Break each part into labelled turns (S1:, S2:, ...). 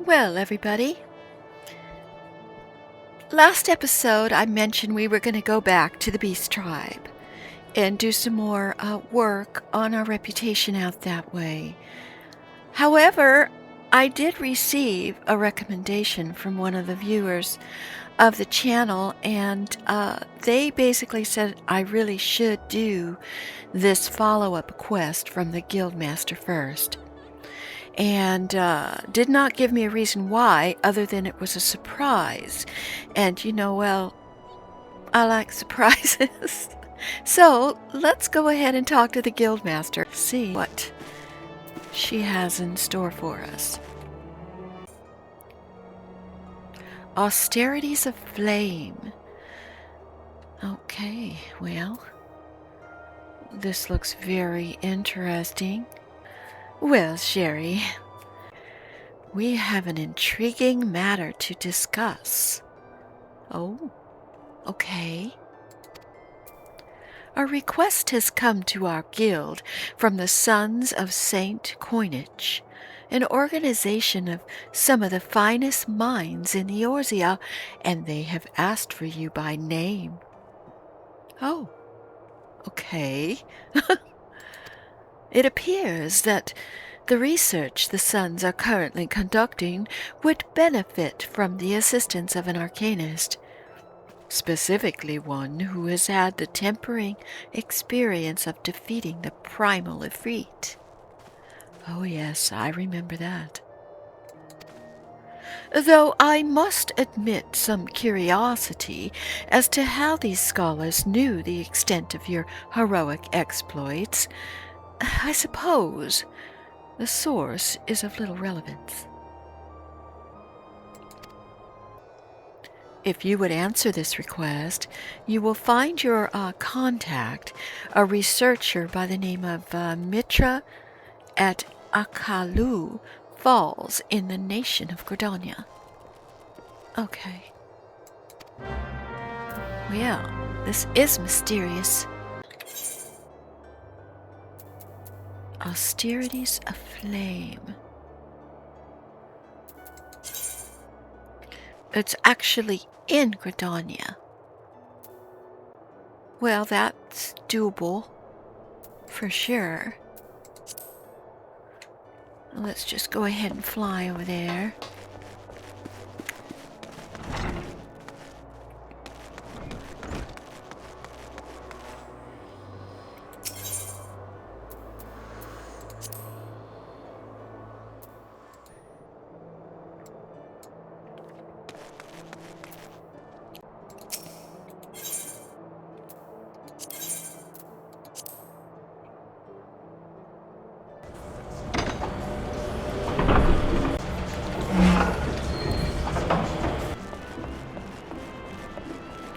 S1: Well, everybody, last episode I mentioned we were going to go back to the Beast Tribe and do some more work on our reputation out that way. However, I did receive a recommendation from one of the viewers of the channel, and they basically said I really should do this follow-up quest from the Guildmaster first. And did not give me a reason why, other than it was a surprise. And well, I like surprises. So let's go ahead and talk to the Guildmaster, see what she has in store for us. Austerities of Flame. Okay, well, this looks very interesting. Well, Sheriee, we have an intriguing matter to discuss. Oh, okay. A request has come to our guild from the Sons of Saint Coinage, an organization of some of the finest minds in Eorzea, and they have asked for you by name. Oh, okay. It appears that the research the Sons are currently conducting would benefit from the assistance of an Arcanist, specifically one who has had the tempering experience of defeating the primal Ifrit. Oh yes, I remember that. Though I must admit some curiosity as to how these scholars knew the extent of your heroic exploits. I suppose the source is of little relevance. If you would answer this request, you will find your contact, a researcher by the name of Mitra at Akalu Falls in the nation of Gridania. Okay. Well, this is mysterious. Austerities of Flame. It's actually in Gridania. Well, that's doable, for sure. Let's just go ahead and fly over there.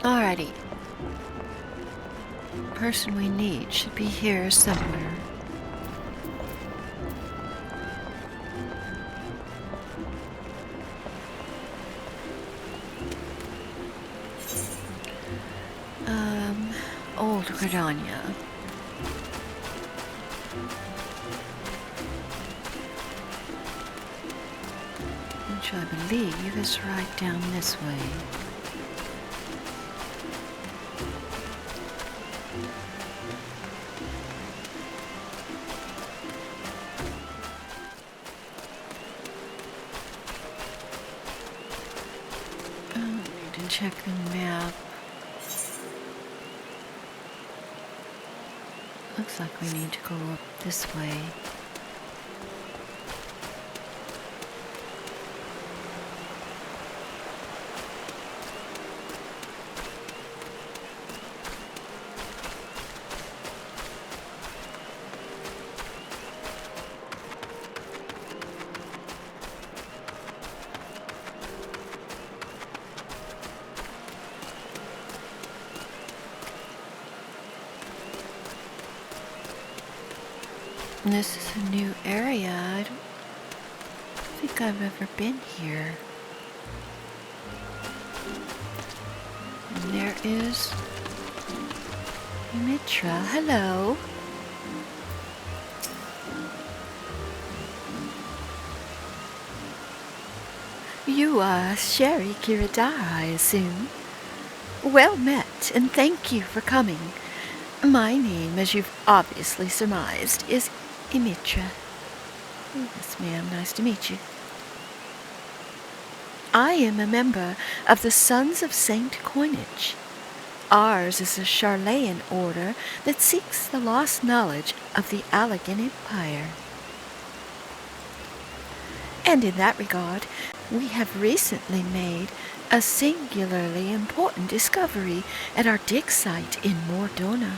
S1: Alrighty. The person we need should be here somewhere. Old Gridania. Which I believe is right down this way. Check the map. Looks like we need to go up this way. This is a new area. I don't think I've ever been here. And there is Mitra. Hello. You are Sheriee Kiradara, I assume. Well met, and thank you for coming. My name, as you've obviously surmised, is Imitra. Yes, ma'am, nice to meet you. I am a member of the Sons of Saint Coinage. Ours is a Charlayan order that seeks the lost knowledge of the Allegan Empire. And in that regard, we have recently made a singularly important discovery at our dig site in Mordona.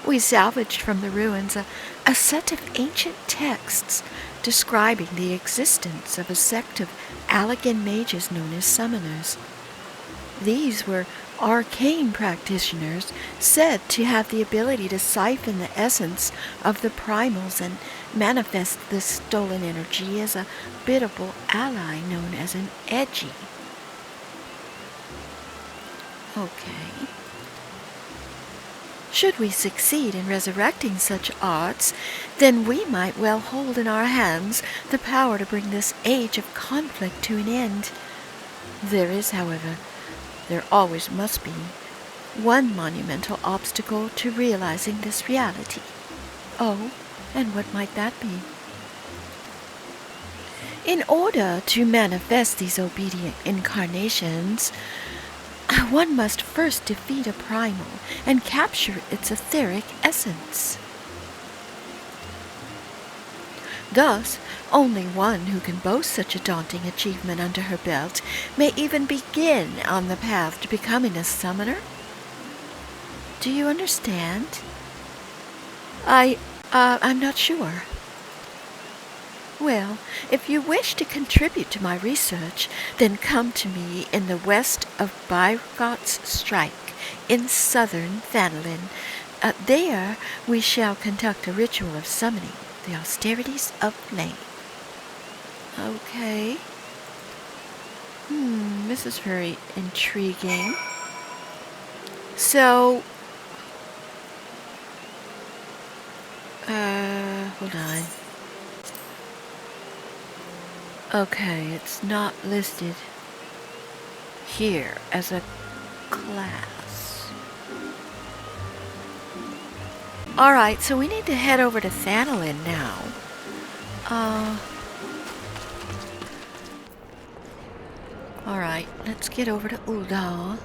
S1: We salvaged from the ruins a set of ancient texts describing the existence of a sect of Allegan mages known as summoners. These were arcane practitioners said to have the ability to siphon the essence of the primals and manifest the stolen energy as a biddable ally known as an edgy. Okay. Should we succeed in resurrecting such arts, then we might well hold in our hands the power to bring this age of conflict to an end. There is, however, there always must be, one monumental obstacle to realizing this reality. Oh, and what might that be? In order to manifest these obedient incarnations, one must first defeat a primal and capture its etheric essence. Thus, only one who can boast such a daunting achievement under her belt may even begin on the path to becoming a summoner. Do you understand? I'm not sure. Well, if you wish to contribute to my research, then come to me in the west of Byrgot's Strike, in southern Thanalin. There we shall conduct a ritual of summoning, the Austerities of Flame. Okay. This is very intriguing. So, hold on. Okay, it's not listed here as a class. Alright, so we need to head over to Thanalin now. Alright, let's get over to Ul'dah.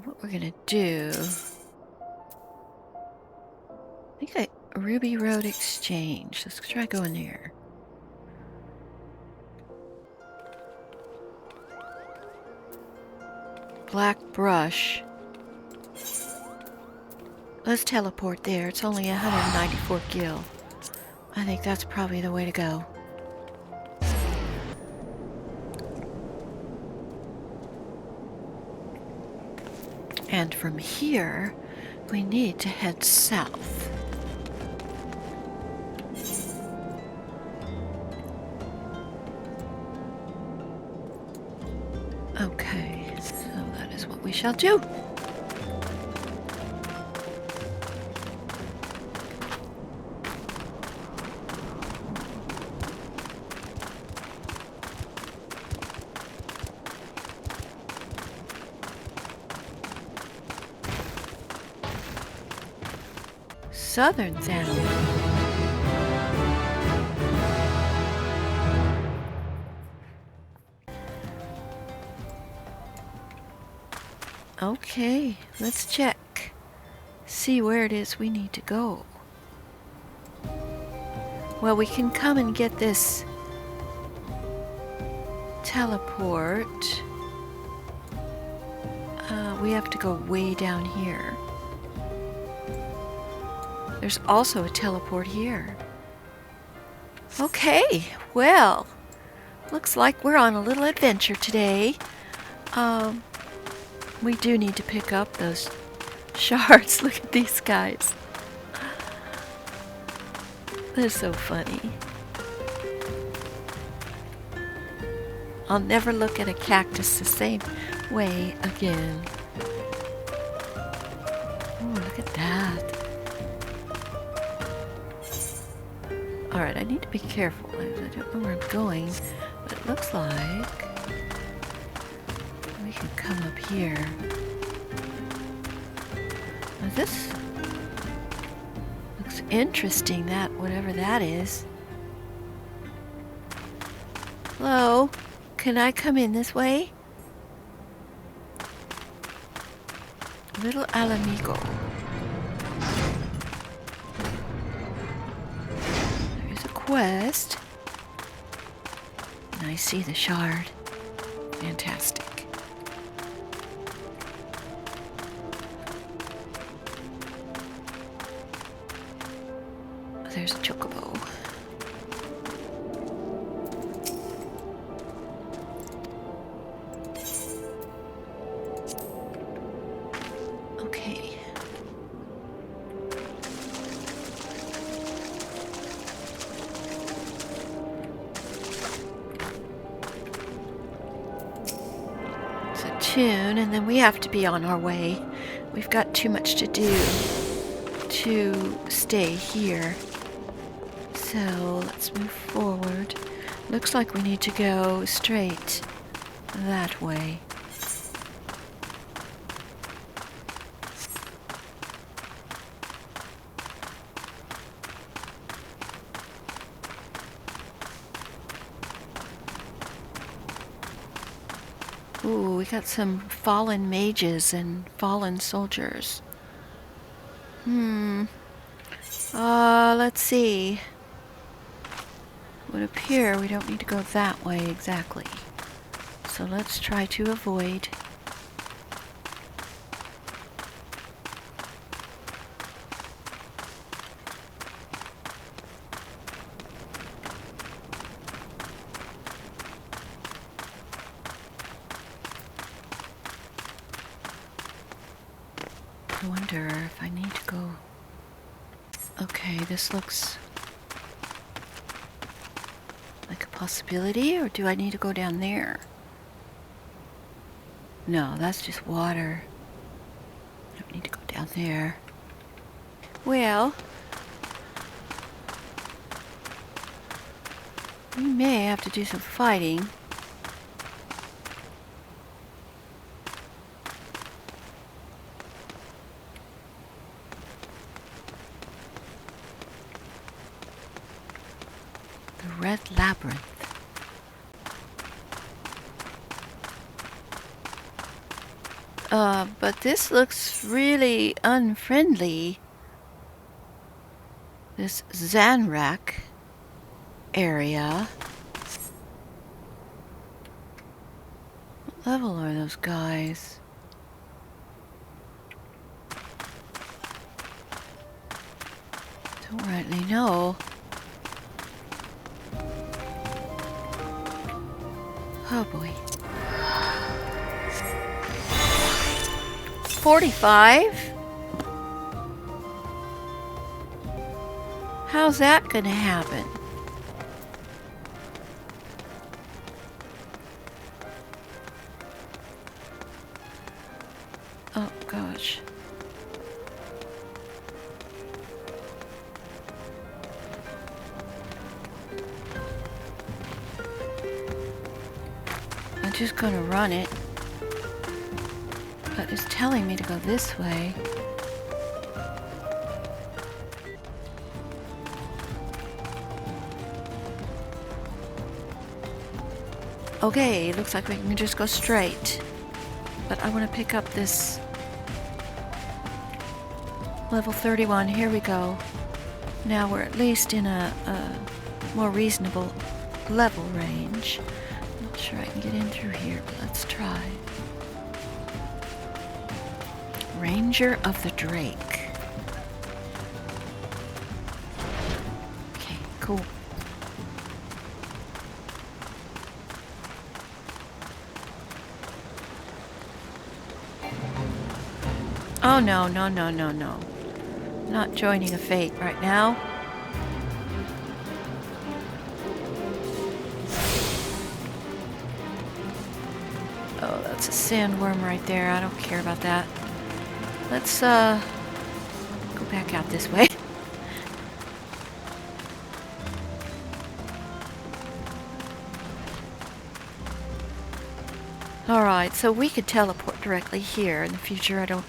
S1: What we're gonna do, I think Ruby Road Exchange. Let's try going there. Black Brush. Let's teleport there. It's only 194 gil. I think that's probably the way to go. And from here, we need to head south. Okay, so that is what we shall do. Southern Thanalin. Okay, let's check. See where it is we need to go. Well, we can come and get this teleport. We have to go way down here. There's also a teleport here. Okay, well, looks like we're on a little adventure today. We do need to pick up those shards. Look at these guys. They're so funny. I'll never look at a cactus the same way again. Oh, look at that. Alright, I need to be careful. I don't know where I'm going, but it looks like we can come up here. Now this looks interesting, that whatever that is. Hello? Can I come in this way? Little Alamigo. There's a quest. And I see the shard. Fantastic. There's a chocobo. Okay. It's a tune, and then we have to be on our way. We've got too much to do to stay here. So let's move forward. Looks like we need to go straight that way. Ooh, we got some fallen mages and fallen soldiers. Let's see. It would appear we don't need to go that way exactly. So let's try to avoid. I wonder if I need to go. Okay, this looks like a possibility, or do I need to go down there? No, that's just water. I don't need to go down there. Well, we may have to do some fighting. The Red Labyrinth. But this looks really unfriendly. This Zanrak area. What level are those guys? Don't rightly know. Oh boy. 45? How's that gonna happen? Oh gosh. I'm just gonna run it. But it's telling me to go this way. Okay, looks like we can just go straight. But I want to pick up this level 31. Here we go. Now we're at least in a more reasonable level range. Not sure I can get in through here, but let's try. Ranger of the Drake. Okay, cool. Oh, no, no, no, no, no. Not joining a fate right now. Oh, that's a sandworm right there. I don't care about that. Let's, go back out this way. Alright, so we could teleport directly here. In the future, I don't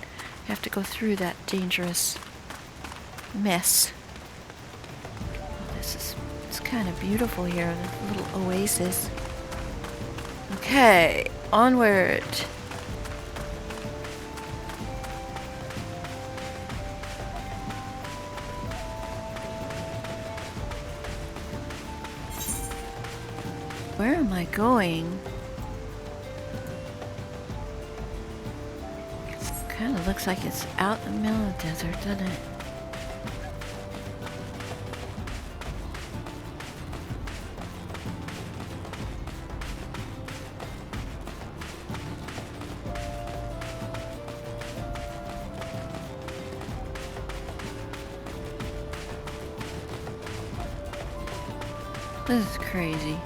S1: have to go through that dangerous mess. It's kind of beautiful here, the little oasis. Okay, onward. Where am I going? Kind of looks like it's out in the middle of the desert, doesn't it? This is crazy.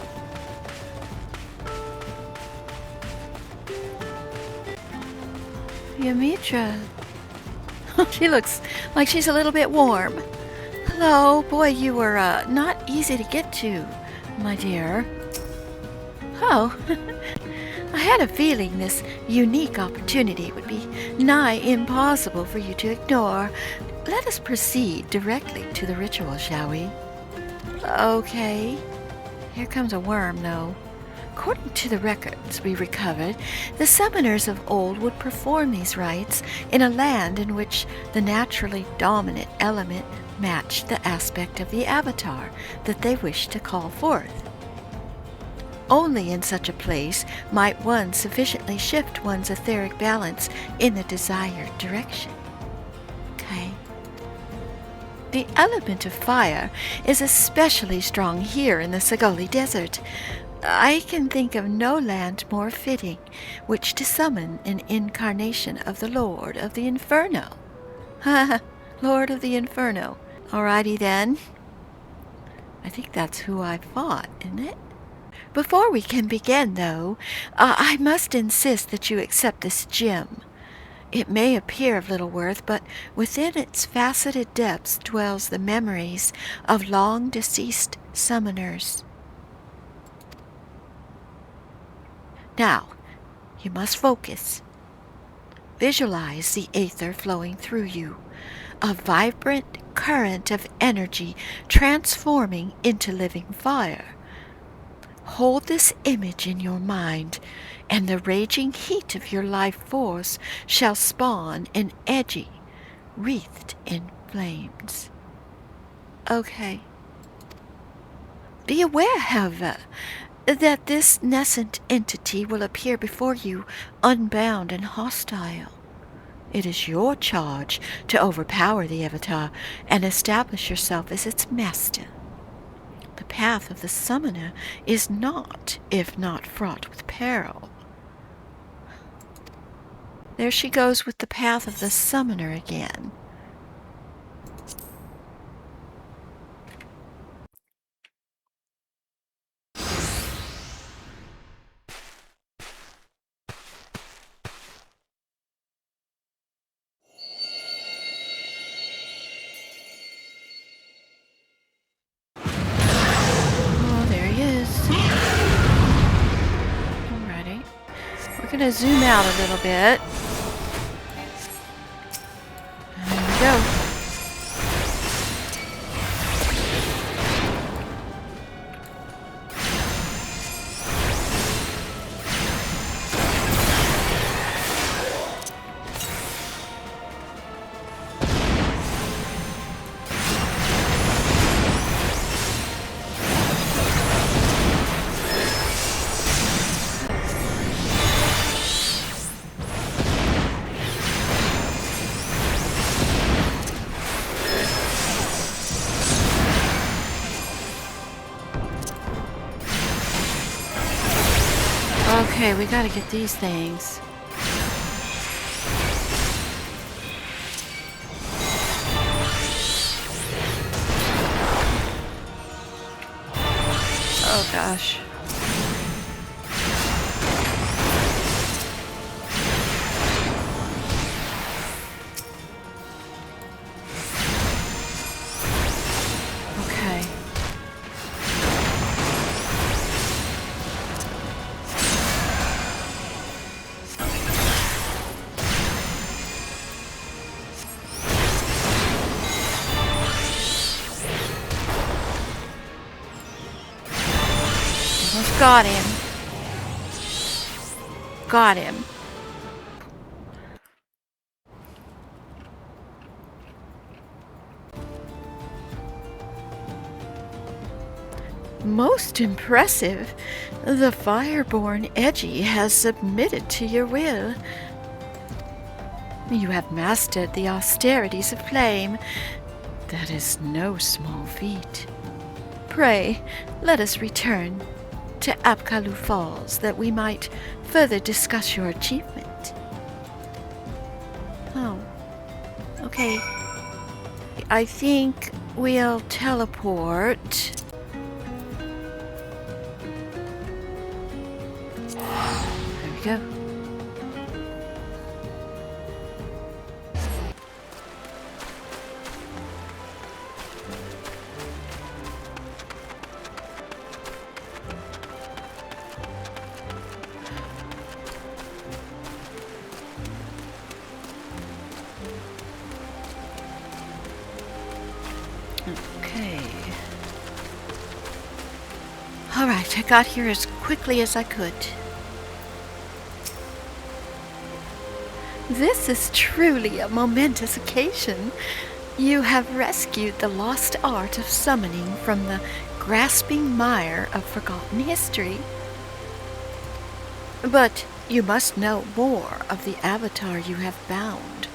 S1: Yamitra. She looks like she's a little bit warm. Hello, boy, you were not easy to get to, my dear. Oh, I had a feeling this unique opportunity would be nigh impossible for you to ignore. Let us proceed directly to the ritual, shall we? Okay. Here comes a worm, though. According to the records we recovered, the summoners of old would perform these rites in a land in which the naturally dominant element matched the aspect of the avatar that they wished to call forth. Only in such a place might one sufficiently shift one's etheric balance in the desired direction. Okay. The element of fire is especially strong here in the Sagoli Desert. I can think of no land more fitting which to summon an incarnation of the Lord of the Inferno. Ha! Lord of the Inferno. Alrighty then. I think that's who I fought, isn't it? Before we can begin, though, I must insist that you accept this gem. It may appear of little worth, but within its faceted depths dwells the memories of long-deceased summoners. Now, you must focus. Visualize the aether flowing through you, a vibrant current of energy transforming into living fire. Hold this image in your mind, and the raging heat of your life force shall spawn an edgy, wreathed in flames. Okay. Be aware, however, that this nascent entity will appear before you unbound and hostile. It is your charge to overpower the avatar and establish yourself as its master. The path of the summoner is not, if not fraught with peril. There she goes with the path of the summoner again. We're going to zoom out a little bit. There we go. Okay, we gotta get these things. Oh gosh. Okay. Almost got him. Got him. Most impressive. The Fireborn Edgy has submitted to your will. You have mastered the Austerities of Flame. That is no small feat. Pray, let us return to Apkalu Falls that we might further discuss your achievement. Oh, okay. I think we'll teleport. There we go. Okay. Alright, I got here as quickly as I could. This is truly a momentous occasion. You have rescued the lost art of summoning from the grasping mire of forgotten history. But you must know more of the avatar you have bound.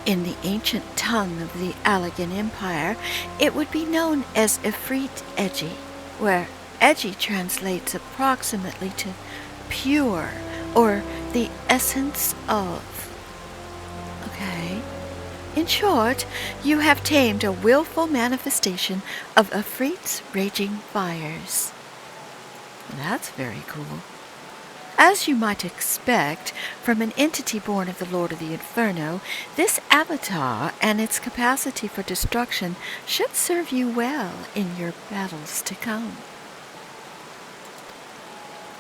S1: In the ancient tongue of the Allegan Empire, it would be known as Ifrit Edgy, where Edgy translates approximately to pure or the essence of. Okay. In short, you have tamed a willful manifestation of Ifrit's raging fires. That's very cool. As you might expect from an entity born of the Lord of the Inferno, this avatar and its capacity for destruction should serve you well in your battles to come.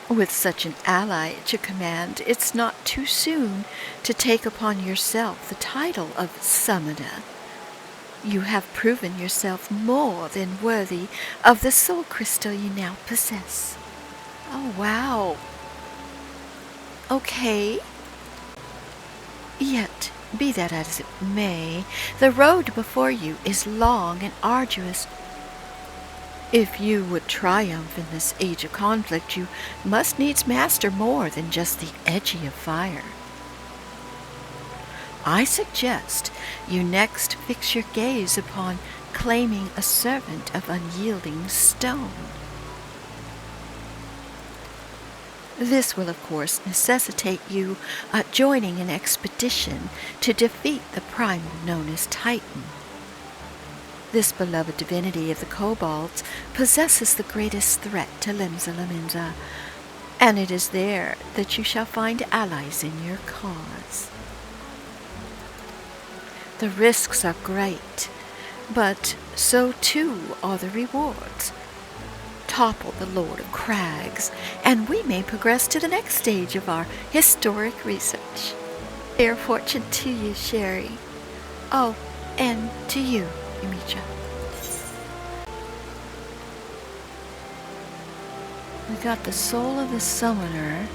S1: With such an ally at your command, it's not too soon to take upon yourself the title of Summoner. You have proven yourself more than worthy of the soul crystal you now possess. Oh, wow. Okay. Yet, be that as it may, the road before you is long and arduous. If you would triumph in this age of conflict, you must needs master more than just the edgy of fire. I suggest you next fix your gaze upon claiming a servant of unyielding stone. This will, of course, necessitate you joining an expedition to defeat the primal known as Titan. This beloved divinity of the kobolds possesses the greatest threat to Limsa, and it is there that you shall find allies in your cause. The risks are great, but so too are the rewards. Topple the Lord of Crags, and we may progress to the next stage of our historic research. Fair fortune to you, Sheriee. Oh, and to you, Yumitra. We got the soul of the summoner.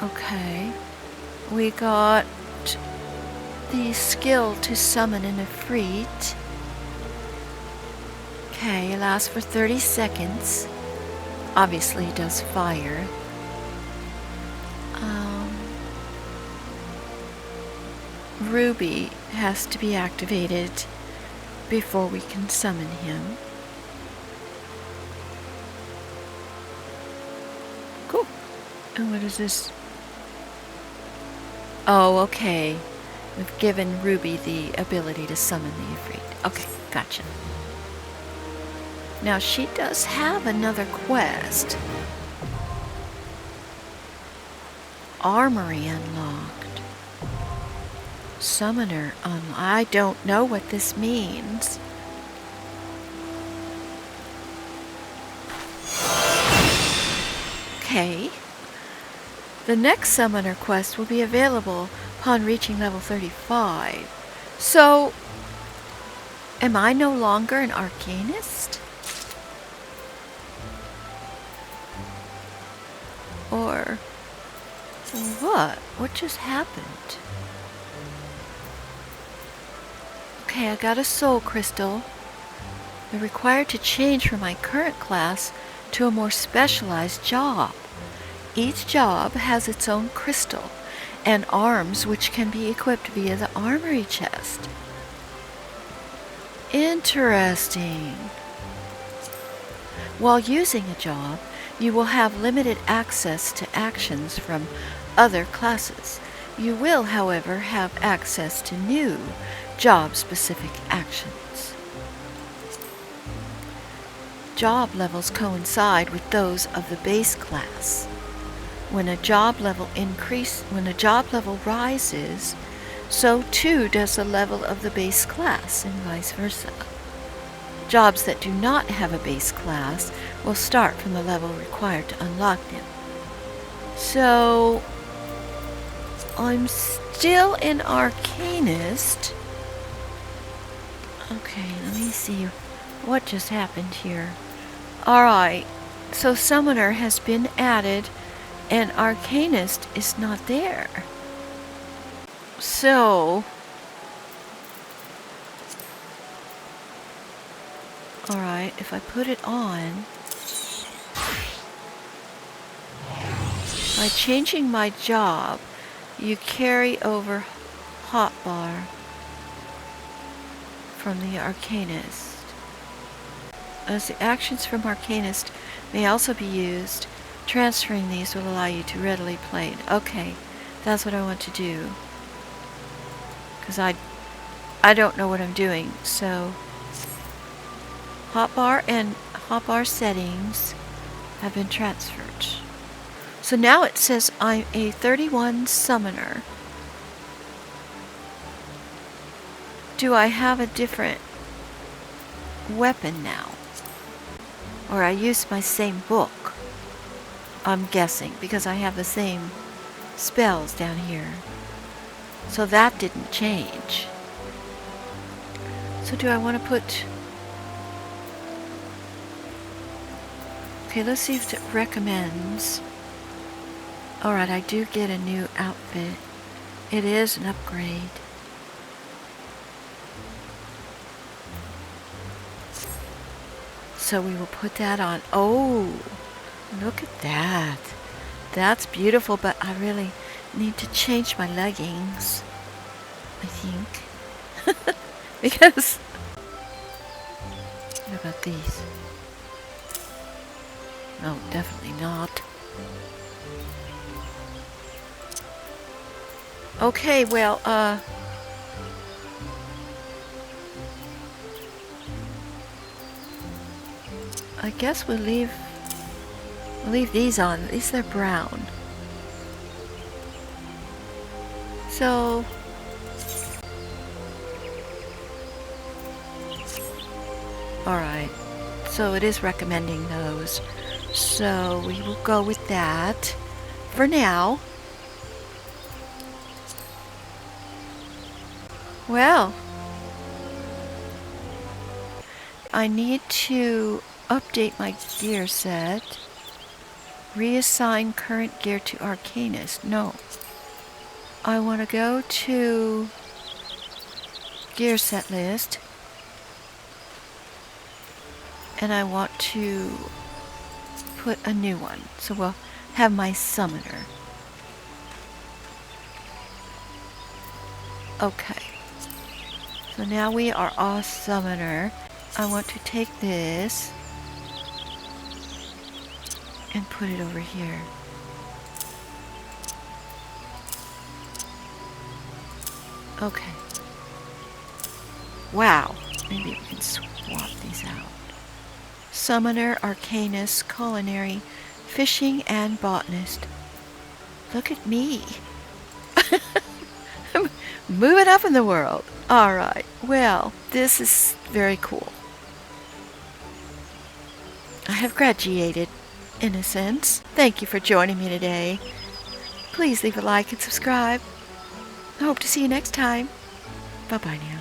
S1: Okay. We got the skill to summon an Ifrit. Okay, it lasts for 30 seconds. Obviously it does fire. Ruby has to be activated before we can summon him. Cool. And what is this? Oh, okay. We've given Ruby the ability to summon the Ifrit. Okay, gotcha. Now she does have another quest. Armory unlocked. Summoner unlocked. I don't know what this means. Okay. The next summoner quest will be available upon reaching level 35. So, am I no longer an Arcanist? Or what? What just happened? Okay, I got a soul crystal. They're required to change from my current class to a more specialized job. Each job has its own crystal and arms which can be equipped via the armory chest. Interesting. While using a job, you will have limited access to actions from other classes. You will, however, have access to new job-specific actions. Job levels coincide with those of the base class. When a job level rises, so too does the level of the base class, and vice versa. Jobs that do not have a base class will start from the level required to unlock them. So, I'm still an Arcanist. Okay, let me see what just happened here. Alright, so Summoner has been added and Arcanist is not there. So, alright, if I put it on, by changing my job, you carry over hotbar from the Arcanist. As the actions from Arcanist may also be used, transferring these will allow you to readily play it. Okay, that's what I want to do. Because I don't know what I'm doing. So, hotbar and hotbar settings have been transferred. So now it says I'm a 31 summoner. Do I have a different weapon now? Or I use my same book? I'm guessing, because I have the same spells down here. So that didn't change. So do I want to put... Okay, let's see if it recommends. Alright, I do get a new outfit. It is an upgrade. So we will put that on. Oh, look at that. That's beautiful, but I really need to change my leggings, I think. Because, what about these? No, definitely not. Okay, well, I guess we'll leave these on. At least they're brown. So, alright. So it is recommending those. So we will go with that for now. Well, I need to update my gear set. Reassign current gear to Arcanist. No. I want to go to gear set list. And I want to put a new one. So we'll have my summoner. Okay. So now we are all summoner. I want to take this and put it over here. Okay. Wow. Maybe we can swap these out. Summoner, Arcanist, Culinary, Fishing, and Botanist. Look at me. Moving up in the world. Alright, well, this is very cool. I have graduated, in a sense. Thank you for joining me today. Please leave a like and subscribe. I hope to see you next time. Bye-bye now.